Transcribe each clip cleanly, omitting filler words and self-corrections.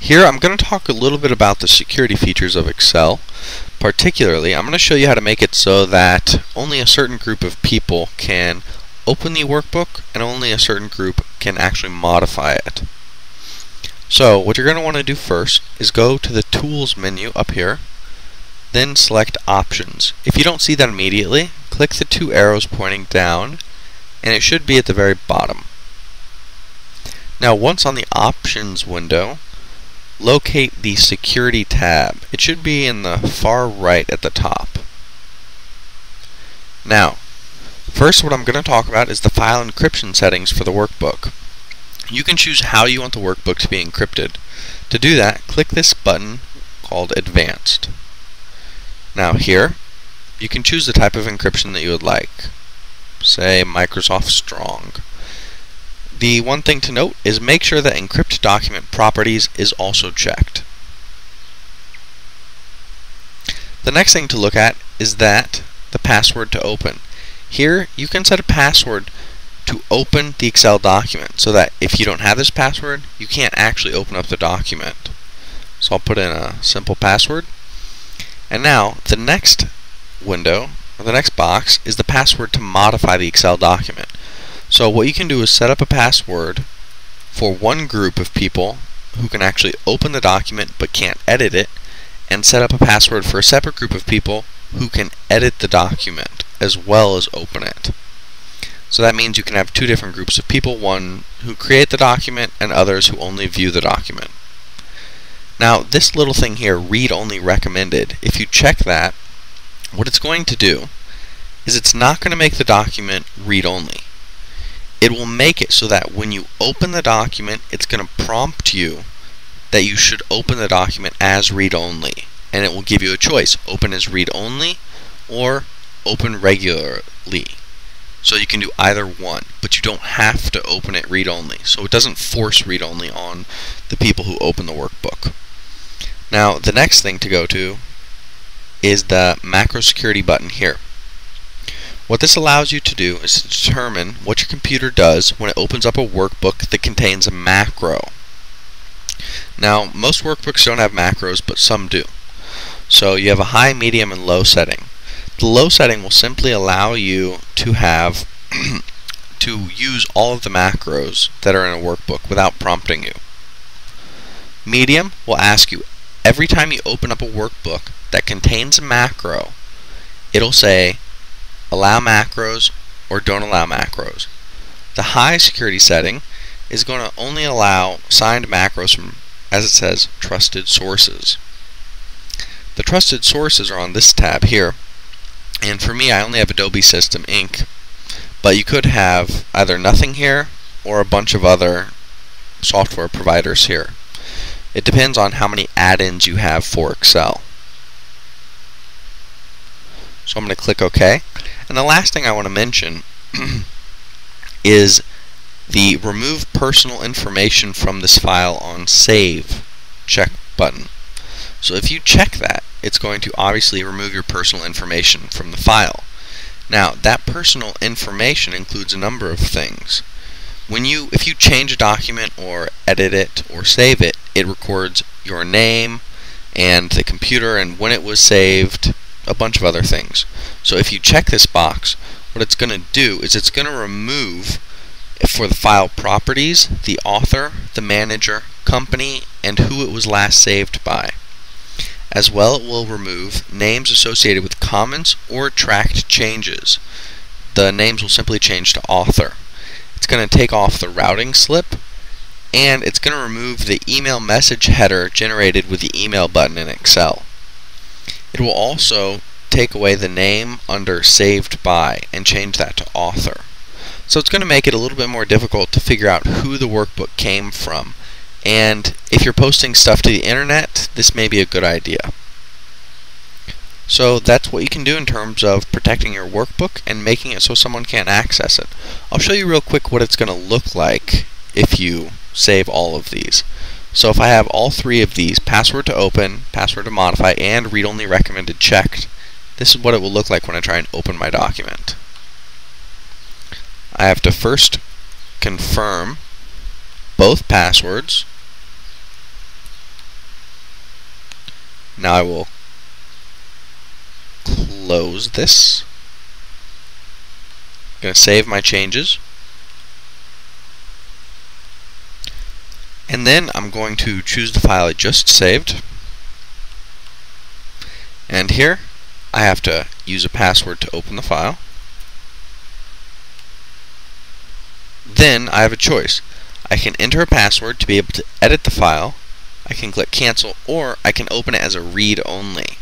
Here I'm going to talk a little bit about the security features of Excel. Particularly, I'm going to show you how to make it so that only a certain group of people can open the workbook and only a certain group can actually modify it. So what you're going to want to do first is go to the Tools menu up here, then select Options. If you don't see that immediately, click the two arrows pointing down and it should be at the very bottom. Now once on the Options window, locate the Security tab. It should be in the far right at the top. Now, first what I'm going to talk about is the file encryption settings for the workbook. You can choose how you want the workbook to be encrypted. To do that, click this button called Advanced. Now here, you can choose the type of encryption that you would like. Say Microsoft Strong. The one thing to note is make sure that Encrypt Document Properties is also checked. The next thing to look at is the password to open. Here you can set a password to open the Excel document so that if you don't have this password, you can't actually open up the document. So I'll put in a simple password. And now the next window, or the next box, is the password to modify the Excel document. So what you can do is set up a password for one group of people who can actually open the document but can't edit it, and set up a password for a separate group of people who can edit the document as well as open it. So that means you can have two different groups of people, one who create the document and others who only view the document. Now this little thing here, read only recommended, if you check that, what it's going to do is it's not going to make the document read only. It will make it so that when you open the document, it's going to prompt you that you should open the document as read-only, and it will give you a choice: open as read-only or open regularly. So you can do either one, but you don't have to open it read-only. So it doesn't force read-only on the people who open the workbook. Now the next thing to go to is the macro security button here. What this allows you to do is to determine what your computer does when it opens up a workbook that contains a macro. Now, most workbooks don't have macros, but some do. So you have a high, medium, and low setting. The low setting will simply allow you to have to use all of the macros that are in a workbook without prompting you. Medium will ask you every time you open up a workbook that contains a macro, it'll say allow macros or don't allow macros. The high security setting is going to only allow signed macros from, as it says, trusted sources. The trusted sources are on this tab here, and for me I only have Adobe System Inc., but you could have either nothing here or a bunch of other software providers here. It depends on how many add-ins you have for Excel. So I'm going to click OK. And the last thing I want to mention is the Remove Personal Information from this file on Save check button. So if you check that, it's going to obviously remove your personal information from the file. Now that personal information includes a number of things. If you change a document or edit it or save it, it records your name and the computer and when it was saved, a bunch of other things. So if you check this box, what it's going to do is it's going to remove, for the file properties, the author, the manager, company, and who it was last saved by. As well, it will remove names associated with comments or tracked changes. The names will simply change to author. It's going to take off the routing slip, and it's going to remove the email message header generated with the email button in Excel. It will also take away the name under Saved By and change that to Author. So it's going to make it a little bit more difficult to figure out who the workbook came from. And if you're posting stuff to the internet, this may be a good idea. So that's what you can do in terms of protecting your workbook and making it so someone can't access it. I'll show you real quick what it's going to look like if you save all of these. So if I have all three of these, password to open, password to modify, and read-only recommended checked, this is what it will look like when I try and open my document. I have to first confirm both passwords, Now I will close this. I'm going to save my changes. And then I'm going to choose the file I just saved. And here I have to use a password to open the file. Then I have a choice. I can enter a password to be able to edit the file, I can click cancel, or I can open it as a read-only.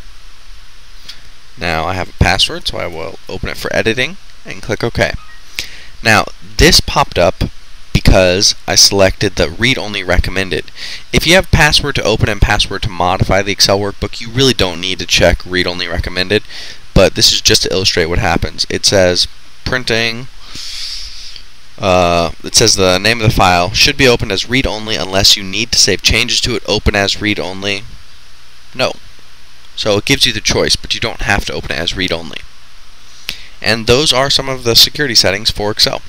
Now I have a password, so I will open it for editing and click OK. Now this popped up because I selected the read-only recommended. If you have password to open and password to modify the Excel workbook, you really don't need to check read-only recommended, but this is just to illustrate what happens. It says printing. It says the name of the file should be opened as read-only unless you need to save changes to it. Open as read-only. No. So it gives you the choice, but you don't have to open it as read-only. And those are some of the security settings for Excel.